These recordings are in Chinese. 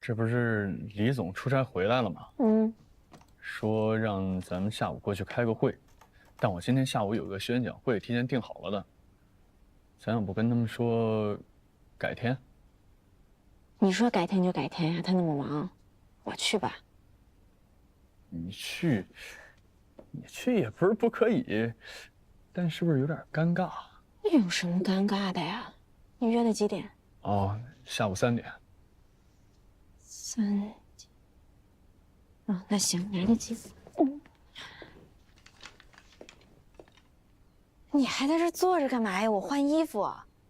这不是李总出差回来了吗？说让咱们下午过去开个会，但我今天下午有个宣讲会，提前订好了的。咱要不跟他们说，改天？你说改天就改天呀，他那么忙，我去吧。你去，你去也不是不可以，但是不是有点尴尬？有什么尴尬的呀？你约的几点？哦，下午3点。3点。哦，那行，来得及。你还在这坐着干嘛呀？我换衣服。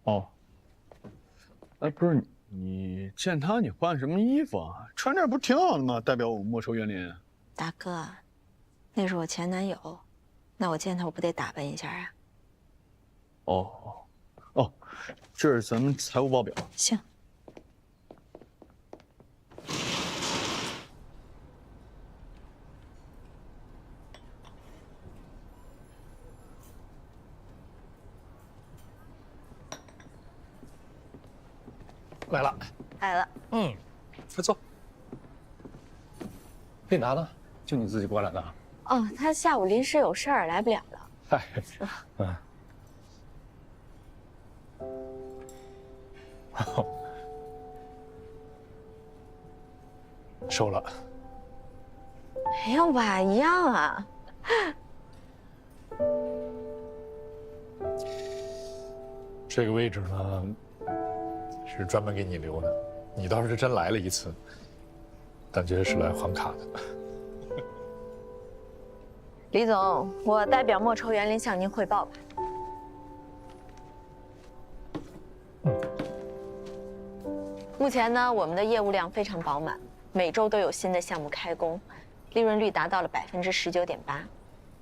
哦，哎，不是你见他，你换什么衣服啊？穿这不挺好的吗？代表我们莫愁园林。大哥，那是我前男友，那我见他我不得打扮一下啊？哦，这是咱们财务报表。行。来了，来了。快坐。丽娜呢？就你自己过来的？哦，他下午临时有事儿来不了了。嗨，收了。没有吧？一样啊。这个位置呢，是专门给你留的。你倒是真来了一次，感觉是来还卡的。李总，我代表莫愁园林向您汇报吧。目前呢，我们的业务量非常饱满，每周都有新的项目开工，利润率达到了19.8%。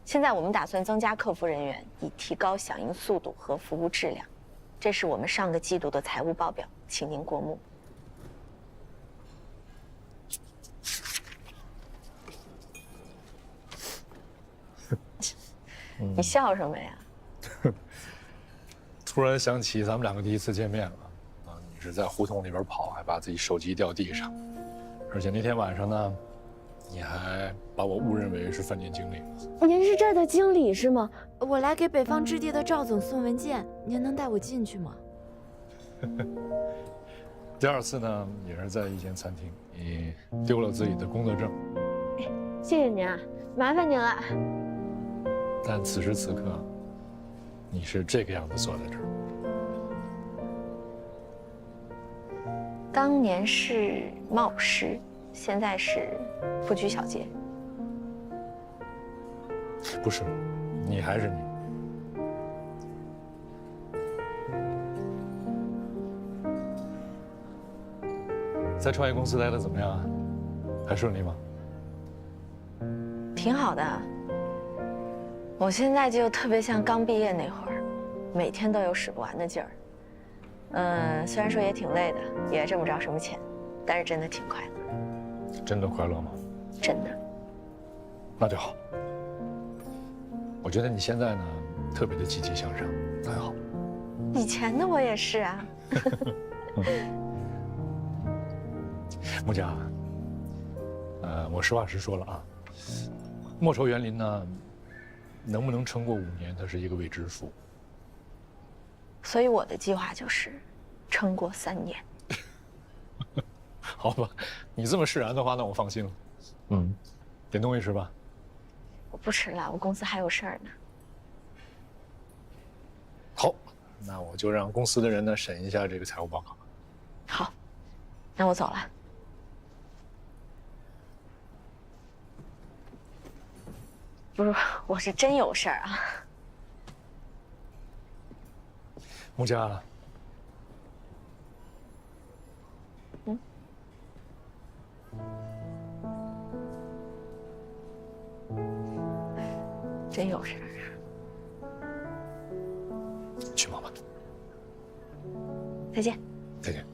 现在我们打算增加客服人员，以提高响应速度和服务质量。这是我们上个季度的财务报表，请您过目。你笑什么呀？突然想起咱们两个第一次见面了，你是在胡同里边跑，还把自己手机掉地上，而且那天晚上呢，你还把我误认为是饭店经理。您是这儿的经理是吗？我来给北方置地的赵总送文件，您能带我进去吗？第二次呢，也是在一间餐厅，你丢了自己的工作证。谢谢您啊，麻烦您了。但此时此刻，你是这个样子坐在这儿。当年是冒失，现在是不拘小节。不是，你还是你。在创业公司待的怎么样啊？还顺利吗？挺好的。我现在就特别像刚毕业那会儿，每天都有使不完的劲儿。虽然说也挺累的，也挣不着什么钱，但是真的挺快乐。真的快乐吗？真的。那就好。我觉得你现在呢，特别的积极向上，很好。以前的我也是啊。木佳，我实话实说了啊，莫愁园林呢，能不能撑过5年，它是一个未知数。所以我的计划就是撑过3年。好吧，你这么释然的话，那我放心了。点东西吃吧。我不吃了，我公司还有事儿呢。好，那我就让公司的人呢审一下这个财务报告。好，那我走了。不是，我是真有事儿啊。木佳，真有事儿。去忙吧。再见。再见。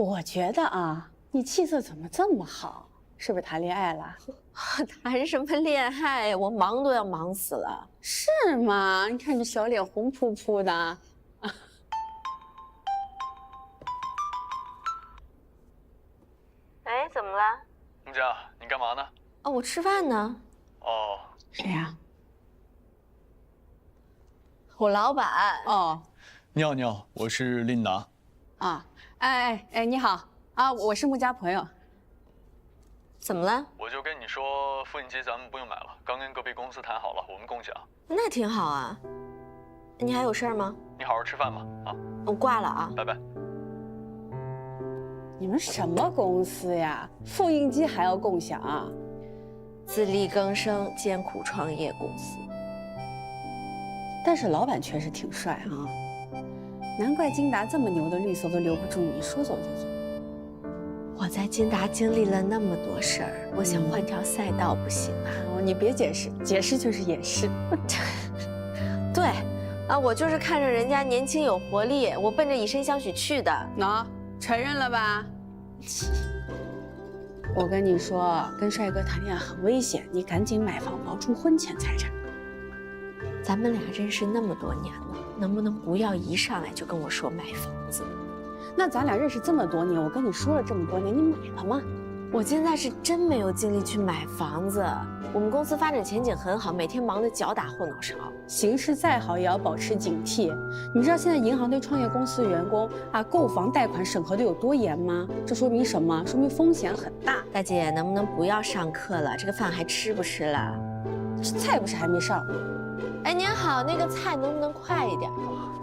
我觉得啊，你气色怎么这么好？是不是谈恋爱了？谈什么恋爱？我忙都要忙死了。是吗？你看你这小脸红扑扑的。哎，怎么了？木佳，你干嘛呢？哦，我吃饭呢。哦，谁呀？我老板。哦，你好，你好，我是琳达。啊，哎，你好啊，我是穆家朋友。怎么了？我就跟你说，复印机咱们不用买了，刚跟隔壁公司谈好了，我们共享。那挺好啊。你还有事儿吗？你好好吃饭吧，啊，我挂了啊。拜拜。你们什么公司呀？复印机还要共享啊？自力更生、艰苦创业公司。但是老板确实挺帅啊，难怪金达这么牛的绿色都留不住你，说走就走。我在金达经历了那么多事儿，我想换条赛道不行啊？哦，你别解释，解释就是掩饰。对，啊，我就是看着人家年轻有活力，我奔着以身相许去的。喏，承认了吧？我跟你说，跟帅哥谈恋爱很危险，你赶紧买房保住婚前财产。咱们俩认识那么多年了，能不能不要一上来就跟我说买房子？那咱俩认识这么多年，我跟你说了这么多年，你买了吗？我现在是真没有精力去买房子。我们公司发展前景很好，每天忙得脚打后脑勺。形势再好也要保持警惕。你知道现在银行对创业公司的员工啊购房贷款审核的有多严吗？这说明什么？说明风险很大。大姐，能不能不要上课了？这个饭还吃不吃了？这菜不是还没上吗？哎，您好，那个菜能不能快一点？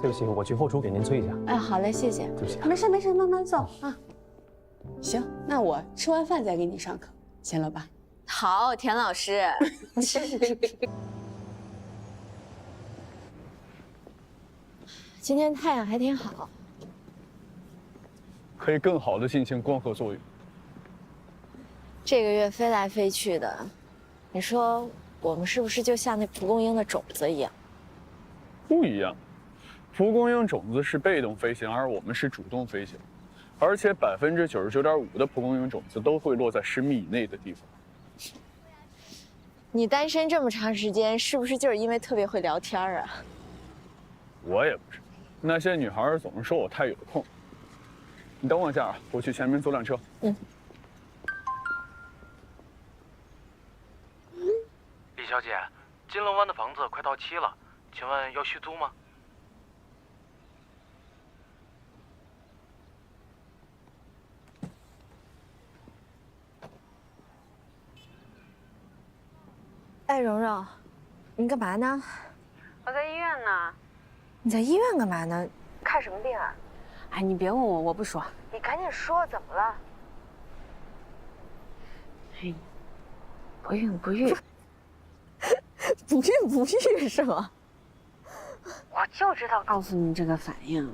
对不起，我去后厨给您催一下。哎，好嘞，谢谢。对不起。没事，慢慢走啊。行，那我吃完饭再给你上课，行了吧？好，田老师。今天太阳还挺好，可以更好的进行光合作用。这个月飞来飞去的，你说我们是不是就像那蒲公英的种子一样？不一样，蒲公英种子是被动飞行，而我们是主动飞行，而且99.5%的蒲公英种子都会落在10米以内的地方。你单身这么长时间，是不是就是因为特别会聊天啊？我也不是，那些女孩总是说我太有空。你等我一下啊，我去前面租辆车。嗯。李小姐，金龙湾的房子快到期了，请问要续租吗？哎，蓉蓉，你干嘛呢？我在医院呢。你在医院干嘛呢？看什么病啊？哎，你别问我，我不说。你赶紧说，怎么了？哎，不孕不育，不孕不育是吗？我就知道告诉你这个反应。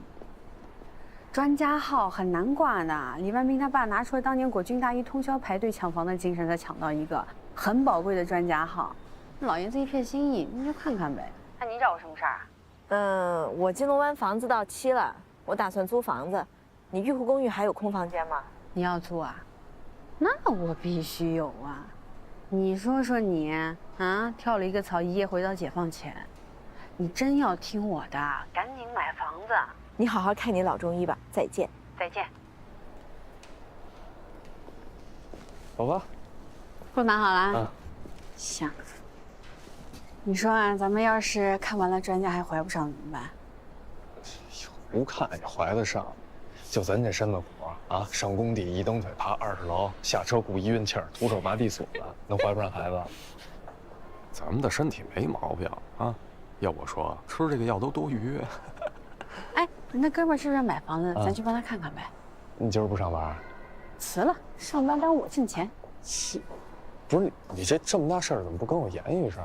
专家号很难挂的，李万斌他爸拿出了当年国军大一通宵排队抢房的精神，才抢到一个很宝贵的专家号。老爷子一片心意，您就看看呗。那你找我什么事儿啊？我金龙湾房子到期了，我打算租房子。你玉湖公寓还有空房间吗？你要租啊？那我必须有啊！你说说你啊，跳了一个槽，一夜回到解放前。你真要听我的，赶紧买房子。你好好看你老中医吧，再见。再见。走吧。货拿好了。嗯。行。你说啊，咱们要是看完了专家还怀不上怎么办？不看也怀得上，就咱这身子骨啊，上工地一蹬腿爬20楼，下车故意运气儿，徒手拔地锁的，能怀不上孩子？咱们的身体没毛病啊，要我说吃这个药都多余。哎，那哥们儿是不是要买房子？咱去帮他看看呗。你今儿不上班？辞了，上班当我挣钱。气！不是你这么大事儿，怎么不跟我言一声？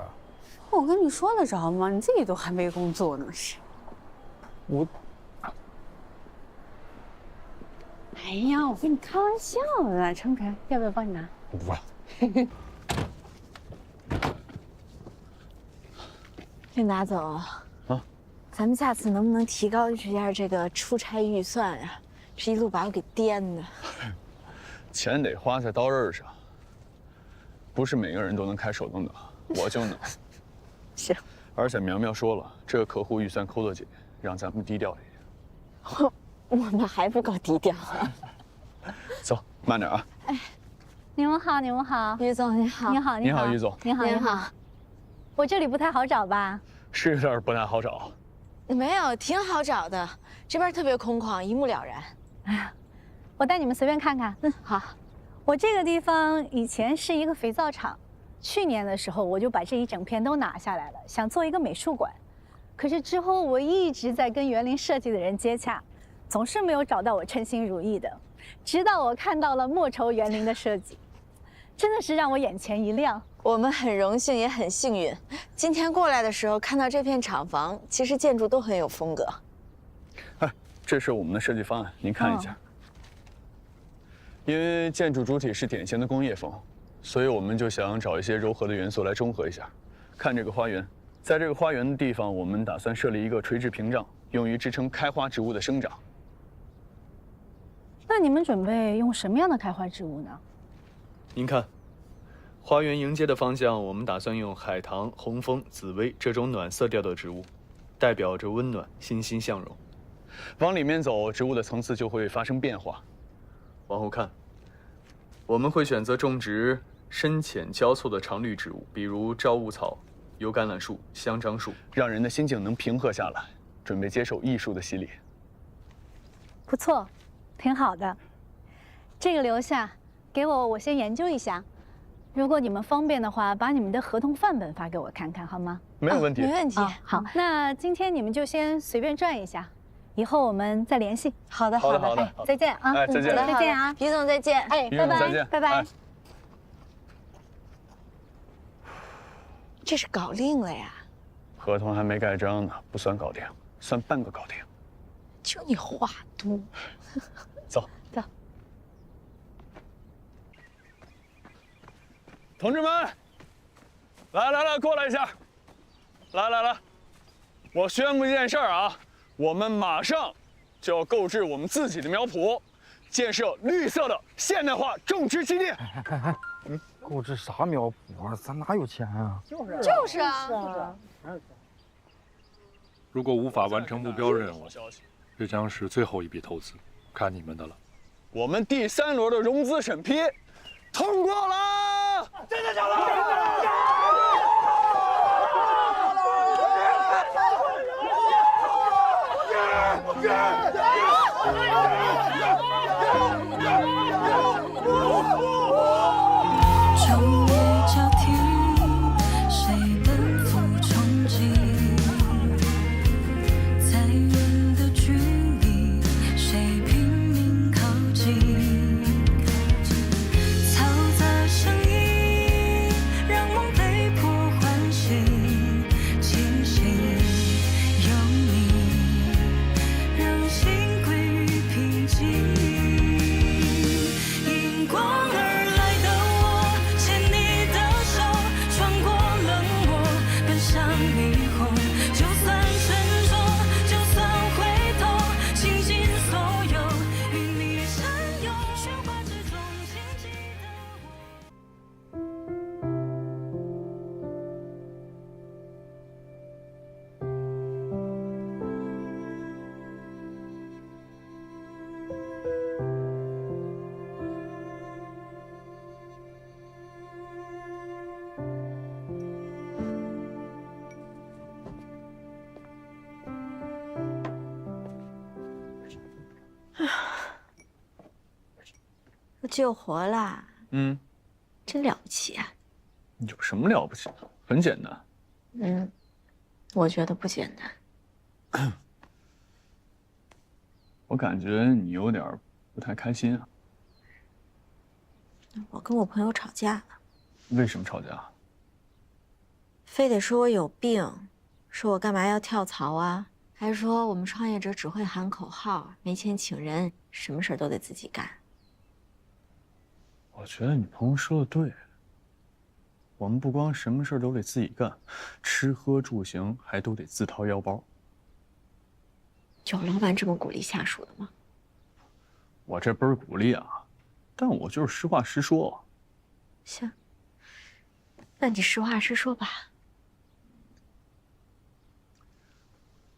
我跟你说得着吗？你自己都还没工作呢，是。我。哎呀，我跟你开玩笑的，成不成？要不要帮你拿？不要。琳达总，咱们下次能不能提高一下这个出差预算呀？这一路把我给颠的。钱得花在刀刃上，不是每个人都能开手动挡，我就能。是。而且苗苗说了，这个客户预算抠得紧，让咱们低调一点。我们还不够低调啊。走，慢点啊。哎，你们好，你们好，于总你好。你好，你好，于总。你好，你好。我这里不太好找吧？是有点不太好找。没有，挺好找的，这边特别空旷，一目了然。哎呀，我带你们随便看看。好。我这个地方以前是一个肥皂厂，去年的时候我就把这一整片都拿下来了，想做一个美术馆。可是之后我一直在跟园林设计的人接洽，总是没有找到我称心如意的。直到我看到了莫愁园林的设计，真的是让我眼前一亮。我们很荣幸，也很幸运，今天过来的时候看到这片厂房，其实建筑都很有风格。哎，这是我们的设计方案，您看一下。因为建筑主体是典型的工业风，所以我们就想找一些柔和的元素来中和一下。看这个花园，在这个花园的地方，我们打算设立一个垂直屏障，用于支撑开花植物的生长。那你们准备用什么样的开花植物呢？您看，花园迎接的方向，我们打算用海棠、红枫、紫薇这种暖色调的植物，代表着温暖、欣欣向荣。往里面走，植物的层次就会发生变化。往后看，我们会选择种植深浅交错的常绿植物，比如朝雾草、油橄榄树、香樟树，让人的心境能平和下来，准备接受艺术的洗礼。不错，挺好的。这个留下，给我先研究一下。如果你们方便的话，把你们的合同范本发给我看看，好吗？没有问题，没问题。好，那今天你们就先随便转一下。以后我们再联系。好的，好的，好的。哎，再见啊！哎，再见，再见啊！于总再见。哎，拜拜，再见，拜拜。这是搞定了呀？合同还没盖章呢，不算搞定，算半个搞定。就你话多。走，走。同志们，来，过来一下。来，我宣布一件事儿啊。我们马上就要购置我们自己的苗圃，建设绿色的现代化种植基地。购置啥苗圃啊？咱哪有钱啊？就是啊。如果无法完成目标任务，这将是最后一笔投资，看你们的了。我们第3轮的融资审批通过了！真的假的？昼夜交替，谁奔赴憧憬？再远的距离，谁拼命靠近？嘈杂声音让梦被迫唤醒，清醒有你，让心归于平静。迎光而来的我，牵你的手，穿过冷漠，奔向霓虹。就算沉重，就算回头，倾尽所有，与你闪耀，喧哗之中牵记得我。我救活了，真了不起啊！有什么了不起的？很简单。我觉得不简单。我感觉你有点不太开心啊。我跟我朋友吵架了，为什么吵架？非得说我有病，说我干嘛要跳槽啊？还说我们创业者只会喊口号，没钱请人，什么事儿都得自己干。我觉得你朋友说的对，我们不光什么事都得自己干，吃喝住行还都得自掏腰包。有老板这么鼓励下属的吗？我这不是鼓励啊，但我就是实话实说。行，那你实话实说吧。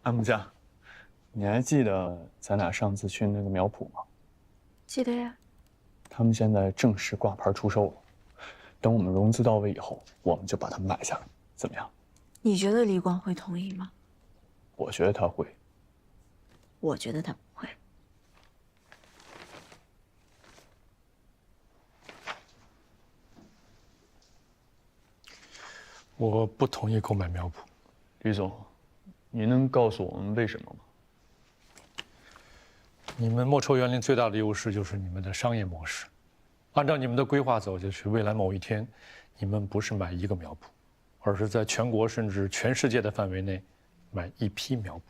安木匠，你还记得咱俩上次去那个苗圃吗？记得呀。他们现在正式挂牌出售了，等我们融资到位以后，我们就把它们买下来，怎么样？你觉得李光会同意吗？我觉得他会。我觉得他不会。我不同意购买苗圃。李总，您能告诉我们为什么吗？你们莫愁园林最大的优势就是你们的商业模式，按照你们的规划走下去，未来某一天，你们不是买一个苗圃，而是在全国甚至全世界的范围内买一批苗圃。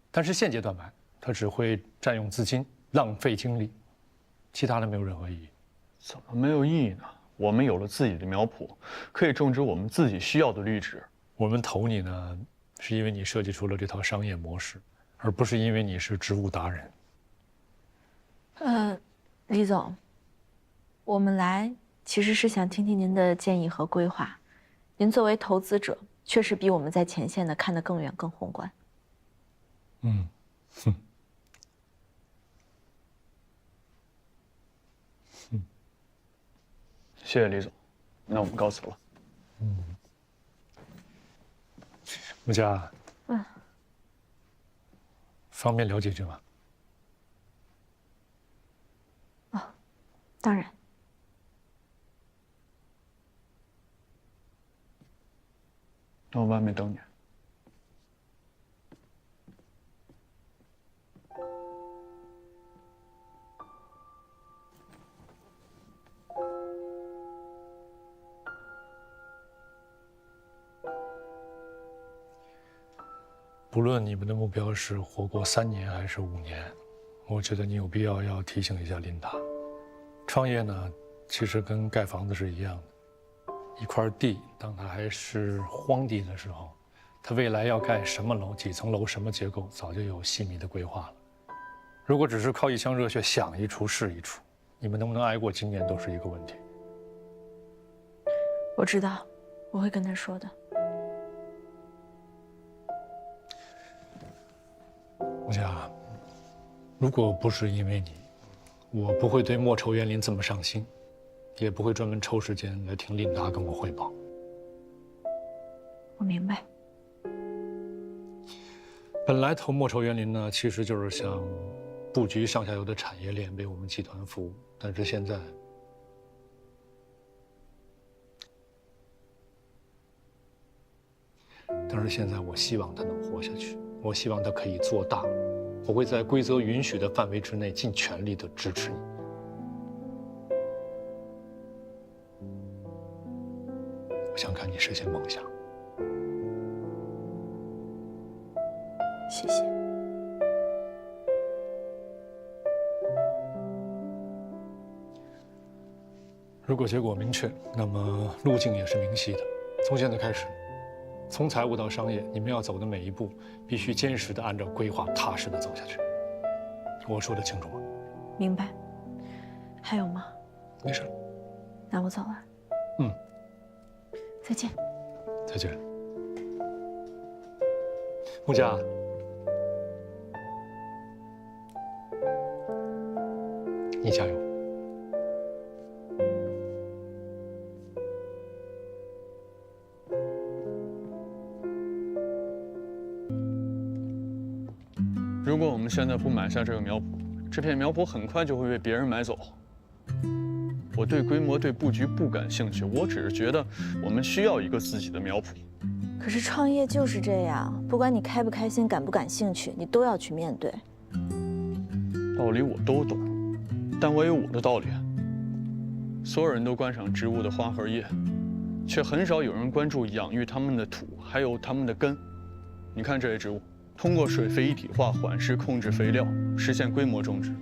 但是现阶段买，它只会占用资金，浪费精力，其他的没有任何意义。怎么没有意义呢？我们有了自己的苗圃，可以种植我们自己需要的绿植。我们投你呢，是因为你设计出了这套商业模式，而不是因为你是植物达人。李总，我们来其实是想听听您的建议和规划。您作为投资者，确实比我们在前线的看得更远、更宏观。谢谢李总，那我们告辞了。木佳，方便聊几句吗？当然。那我外面等你。不论你们的目标是活过3年还是5年，我觉得你有必要提醒一下琳达。创业呢，其实跟盖房子是一样的。一块地，当它还是荒地的时候，它未来要盖什么楼、几层楼、什么结构，早就有细密的规划了。如果只是靠一腔热血想一出是一出，你们能不能挨过今年都是一个问题。我知道，我会跟他说的。木佳，如果不是因为你，我不会对莫愁园林这么上心，也不会专门抽时间来听琳达跟我汇报。我明白。本来投莫愁园林呢，其实就是想布局上下游的产业链，为我们集团服务。但是现在，我希望它能活下去，我希望它可以做大，我会在规则允许的范围之内，尽全力的支持你。我想看你实现梦想。谢谢。如果结果明确，那么路径也是明晰的。从现在开始，从财务到商业，你们要走的每一步，必须坚实的按照规划，踏实的走下去。我说的清楚吗？明白。还有吗？没事。那我走了。再见。再见。木佳。你加油。如果我们现在不买下这个苗圃，这片苗圃很快就会被别人买走。我对规模、对布局不感兴趣，我只是觉得我们需要一个自己的苗圃。可是创业就是这样，不管你开不开心、感不感兴趣，你都要去面对。道理我都懂，但我有我的道理。所有人都观赏植物的花和叶，却很少有人关注养育它们的土，还有它们的根。你看这些植物，通过水肥一体化、缓释控制肥料，实现规模种植，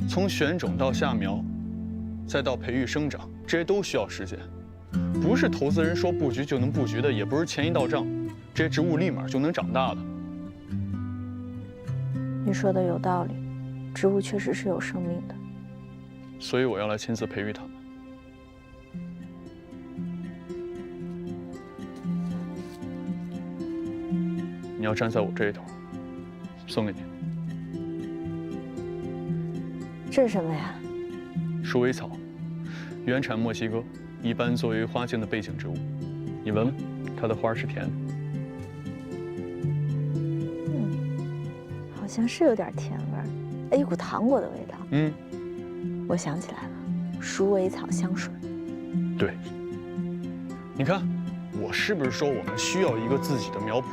从选种到下苗，再到培育生长，这些都需要时间。不是投资人说布局就能布局的，也不是钱一到账，这些植物立马就能长大的。你说的有道理，植物确实是有生命的，所以我要来亲自培育他们。你要站在我这一头，送给你。这是什么呀？鼠尾草，原产墨西哥，一般作为花间的背景植物。你闻闻，它的花是甜的。好像是有点甜味儿，一股糖果的味道。我想起来了，鼠尾草香水。对，你看，我是不是说我们需要一个自己的苗圃？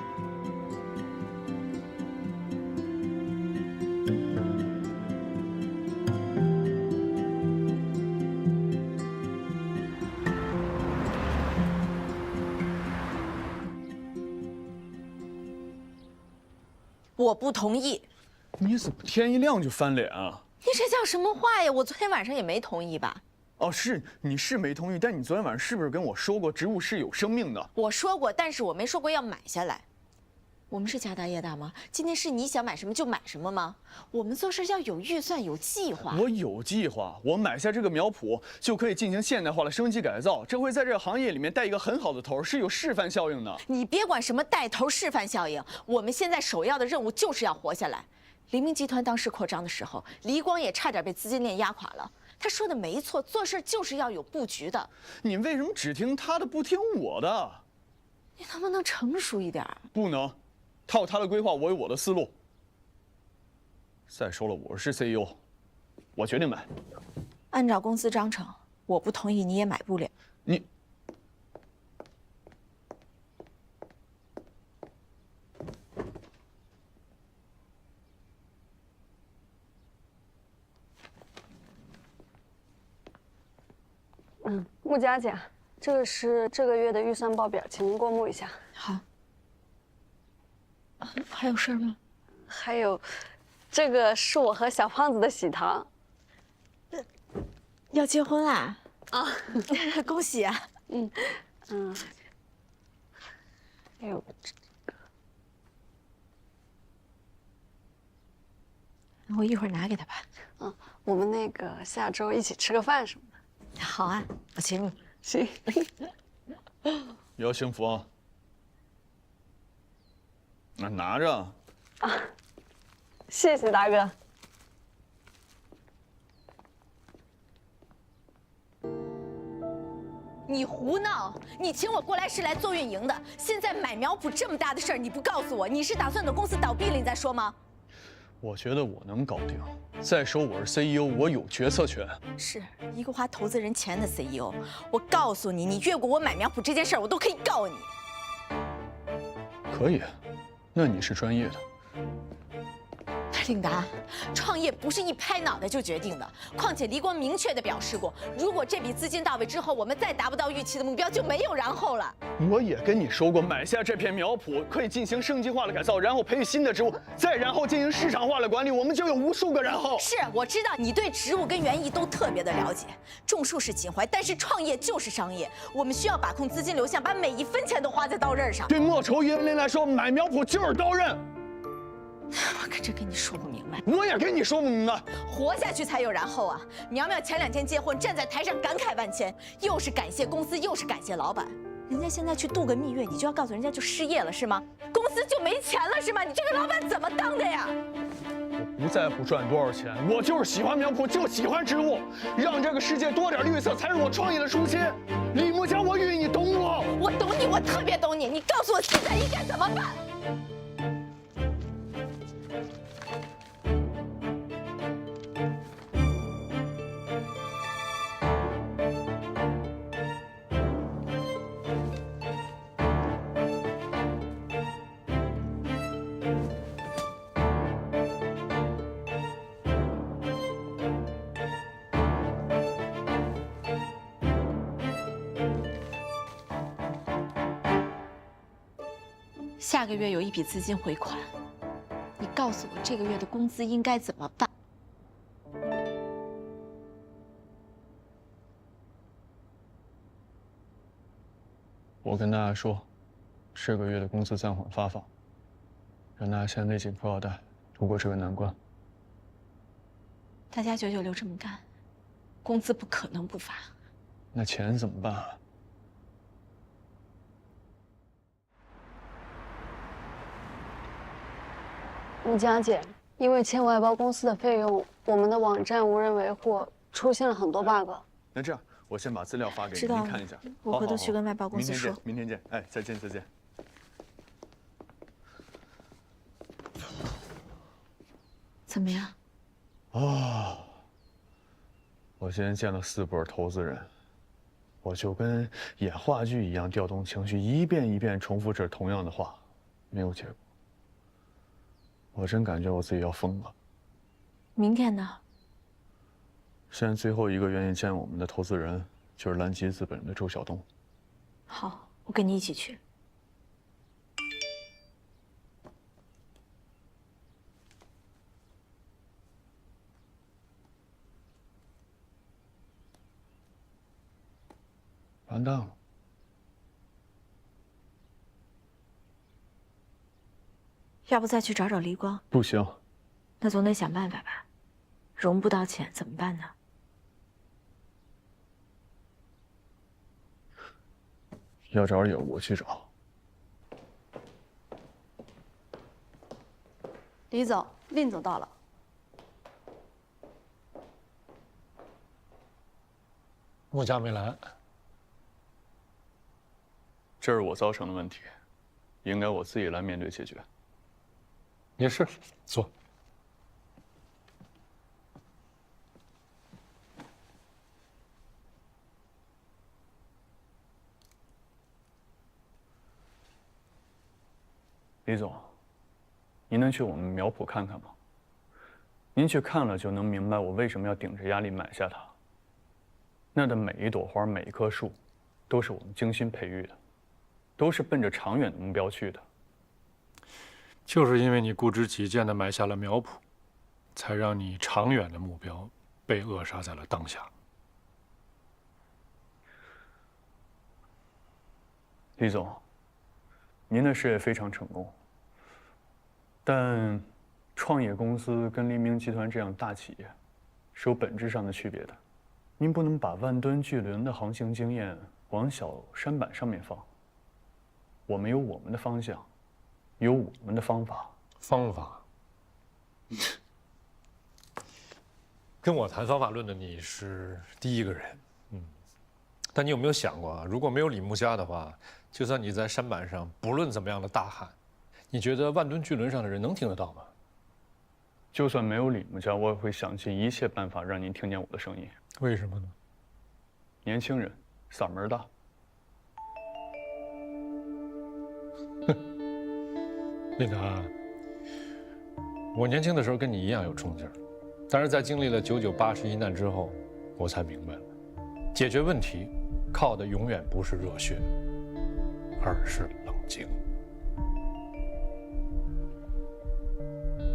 我不同意。你怎么天一亮就翻脸啊？你这叫什么话呀？我昨天晚上也没同意吧？哦，你是没同意，但你昨天晚上是不是跟我说过植物是有生命的？我说过，但是我没说过要买下来。我们是家大业大吗？今天是你想买什么就买什么吗？我们做事要有预算、有计划。我有计划，我买下这个苗圃就可以进行现代化的升级改造，这会在这个行业里面带一个很好的头，是有示范效应的。你别管什么带头示范效应，我们现在首要的任务就是要活下来。黎明集团当时扩张的时候，黎光也差点被资金链压垮了。他说的没错，做事就是要有布局的。你为什么只听他的，不听我的？你能不能成熟一点？不能，他有他的规划，我有我的思路。再说了，我是 CEO， 我决定买。按照公司章程，我不同意你也买不了。你。穆佳佳，这个是这个月的预算报表，请您过目一下。好。还有事儿吗？还有，这个是我和小胖子的喜糖。要结婚啦？啊，恭喜啊！还有我一会儿拿给他吧。我们那个下周一起吃个饭什么的。好啊，我请你。行。也要幸福啊！拿着。啊，谢谢大哥。你胡闹！你请我过来是来做运营的，现在买苗圃这么大的事儿，你不告诉我，你是打算等公司倒闭了你再说吗？我觉得我能搞定。再说我是 CEO， 我有决策权。是一个花投资人钱的 CEO。我告诉你，你越过我买苗圃这件事儿，我都可以告你。可以，那你是专业的。令达，创业不是一拍脑袋就决定的。况且黎光明确地表示过，如果这笔资金到位之后，我们再达不到预期的目标，就没有然后了。我也跟你说过，买下这片苗圃可以进行升级化的改造，然后培育新的植物，再然后进行市场化的管理，我们就有无数个然后。是，我知道你对植物跟园艺都特别的了解。种树是情怀，但是创业就是商业，我们需要把控资金流向，把每一分钱都花在刀刃上。对莫愁园林来说，买苗圃就是刀刃。我可真跟你说不明白，我也跟你说不明白。活下去才有然后啊！苗苗前2天结婚，站在台上感慨万千，又是感谢公司，又是感谢老板。人家现在去度个蜜月，你就要告诉人家就失业了是吗？公司就没钱了是吗？你这个老板怎么当的呀？我不在乎赚多少钱，我就是喜欢苗圃，就喜欢植物，让这个世界多点绿色，才是我创业的初心。李木佳，我以为你懂我。我懂你，我特别懂你。你告诉我现在应该怎么办？下个月有一笔资金回款，你告诉我这个月的工资应该怎么办？我跟大家说，这个月的工资暂缓发放，让大家先勒紧裤腰带，度过这个难关。大家996这么干，工资不可能不发。那钱怎么办啊？吴佳姐，因为欠外包公司的费用，我们的网站无人维护，出现了很多 bug。那这样，我先把资料发给你，知道了您看一下。我回头去跟外包公司说。明天见。哎，再见。怎么样？我今天见了4波投资人，我就跟演话剧一样调动情绪，一遍一遍重复着同样的话，没有结果。我真感觉我自己要疯了。明天呢？现在最后一个愿意见我们的投资人就是蓝旗资本的周晓东。好，我跟你一起去。完蛋了。要不再去找找黎光？不行，那总得想办法吧。融不到钱怎么办呢？要找理由我去找。李总，令总到了。穆家没来。这是我造成的问题，应该我自己来面对解决。也是，坐。李总，您能去我们苗圃看看吗？您去看了就能明白我为什么要顶着压力买下它。那的每一朵花、每一棵树，都是我们精心培育的，都是奔着长远的目标去的。就是因为你固执己见地买下了苗圃，才让你长远的目标被扼杀在了当下。李总，您的事业非常成功，但创业公司跟黎明集团这样大企业是有本质上的区别的。您不能把万吨巨轮的航行经验往小舢板上面放。我们有我们的方向，有我们的方法。方法？跟我谈方法论的你是第一个人，但你有没有想过啊？如果没有李木家的话，就算你在舢板上不论怎么样的大喊，你觉得万吨巨轮上的人能听得到吗？就算没有李木家，我也会想尽一切办法让您听见我的声音。为什么呢？年轻人，嗓门大。琳达，我年轻的时候跟你一样有冲劲儿，但是在经历了99、80一难之后，我才明白了，解决问题靠的永远不是热血，而是冷静。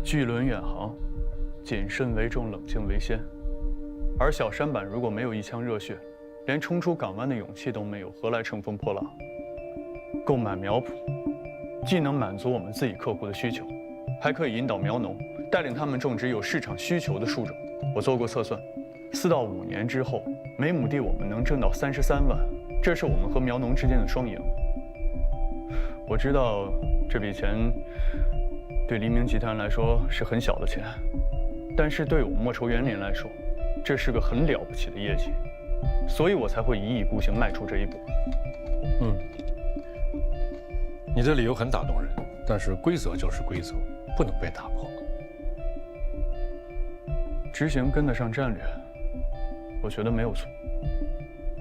巨轮远航，谨慎为重，冷静为先。而小舢板如果没有一腔热血，连冲出港湾的勇气都没有，何来乘风破浪？购买苗圃，既能满足我们自己客户的需求，还可以引导苗农，带领他们种植有市场需求的树种。我做过测算，4到5年之后，每亩地我们能挣到33万，这是我们和苗农之间的双赢。我知道这笔钱对黎明集团来说是很小的钱，但是对我们莫愁园林来说，这是个很了不起的业绩，所以我才会一意孤行迈出这一步。你的理由很打动人，但是规则就是规则，不能被打破。执行跟得上战略，我觉得没有错，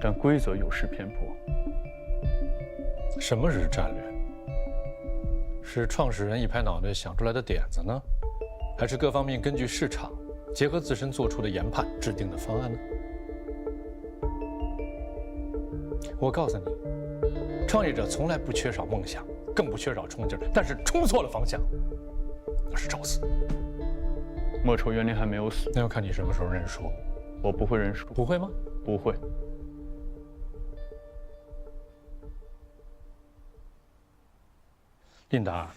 但规则有失偏颇。什么是战略？是创始人一拍脑袋想出来的点子呢，还是各方面根据市场结合自身做出的研判制定的方案呢？我告诉你，创业者从来不缺少梦想，更不缺少冲劲儿，但是冲错了方向，那是找死。莫愁园林还没有死，那要看你什么时候认输。我不会认输。不会吗？不会。琳达，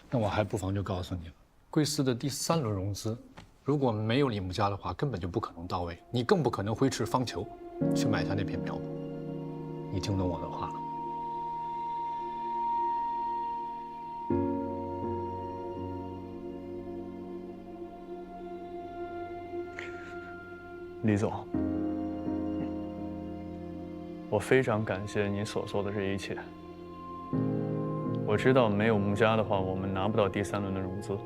那我还不妨就告诉你了，贵司的第3轮融资如果没有李木家的话，根本就不可能到位，你更不可能挥斥方遒去买下那片苗。你听懂我的话了？李总，我非常感谢你所做的这一切。我知道没有穆家的话，我们拿不到第3轮的融资。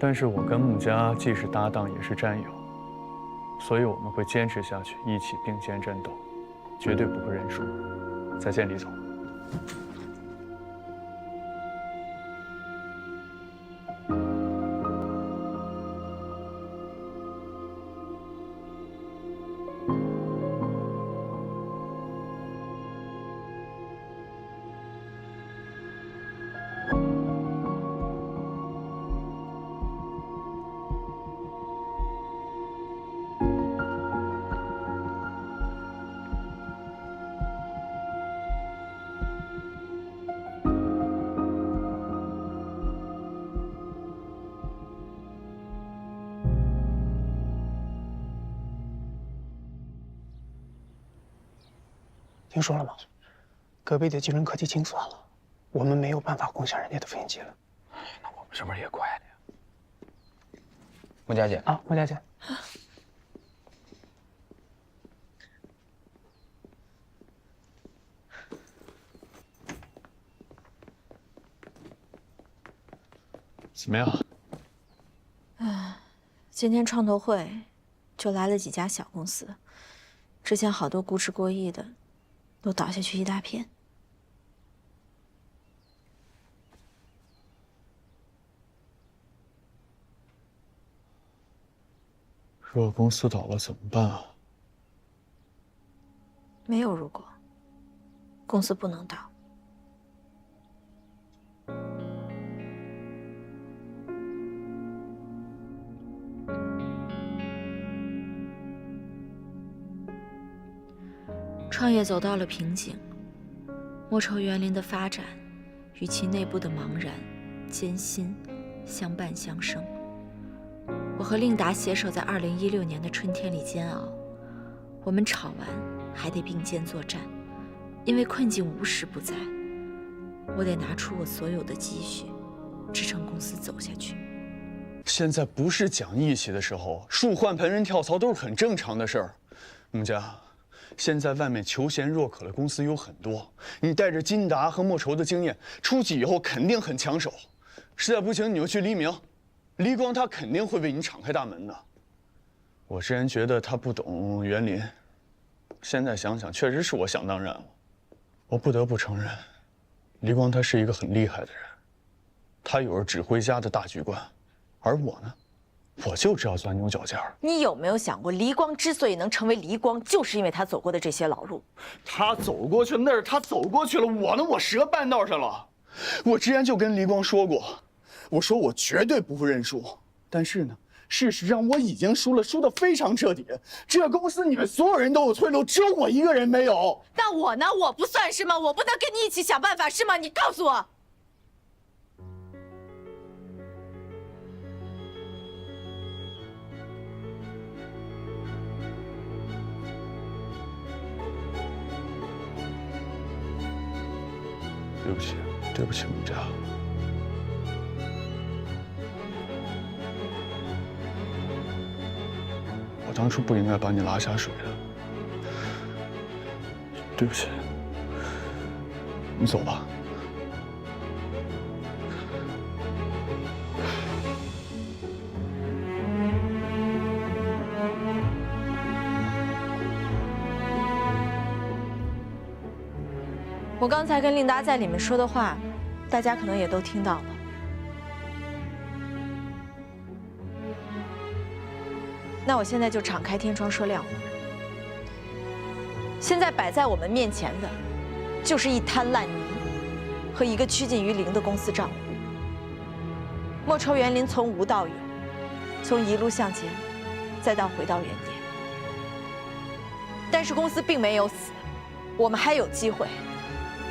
但是我跟穆家既是搭档，也是战友，所以我们会坚持下去，一起并肩战斗，绝对不会认输。再见，李总。听说了吗？隔壁的集成科技清算了，我们没有办法共享人家的飞行器了。那我们是不是也怪了呀？穆家姐啊，穆家姐。怎么样？今天创投会就来了几家小公司，之前好多估值过亿的，都倒下去一大片。如果公司倒了怎么办啊？没有如果，公司不能倒。创业走到了瓶颈，莫愁园林的发展与其内部的茫然、艰辛相伴相生。我和令达携手在2016年的春天里煎熬，我们吵完还得并肩作战，因为困境无时不在。我得拿出我所有的积蓄，支撑公司走下去。现在不是讲义气的时候，树换盆人跳槽都是很正常的事儿。穆家，现在外面求贤若渴的公司有很多，你带着金达和莫愁的经验出去以后肯定很抢手。实在不行，你就去黎明，黎光他肯定会为你敞开大门的。我之前觉得他不懂园林，现在想想确实是我想当然了。我不得不承认，黎光他是一个很厉害的人，他有着指挥家的大局观，而我呢，我就知道钻牛角尖儿。你有没有想过，黎光之所以能成为黎光，就是因为他走过的这些老路。他走过去了，那是他走过去了，我呢，我折半道上了。我之前就跟黎光说过，我说我绝对不会认输。但是呢，事实上我已经输了，输得非常彻底。这公司你们所有人都有退路，只有我一个人没有。那我呢？我不算是吗？我不能跟你一起想办法是吗？你告诉我。对不起，对不起，穆家。我当初不应该把你拉下水的。对不起，你走吧。我刚才跟令达在里面说的话，大家可能也都听到了。那我现在就敞开天窗说亮话。现在摆在我们面前的，就是一滩烂泥和一个趋近于零的公司账户。莫愁园林从无到有，从一路向前，再到回到原点。但是公司并没有死，我们还有机会。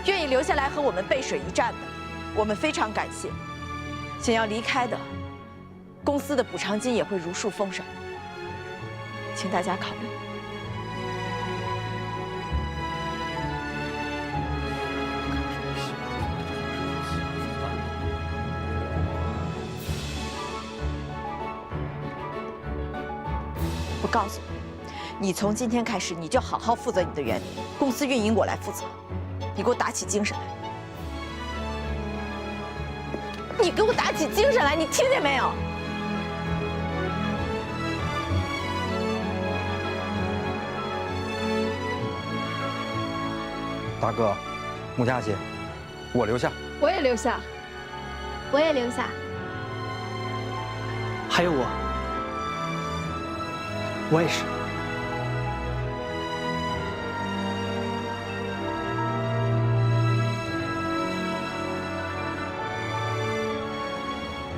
愿意留下来和我们背水一战的，我们非常感谢；想要离开的，公司的补偿金也会如数丰收，请大家考虑。我告诉你，你从今天开始，你就好好负责你的园林，公司运营我来负责。你给我打起精神来！你给我打起精神来！你听见没有？大哥，穆佳姐，我留下。我也留下。我也留下。还有我也是。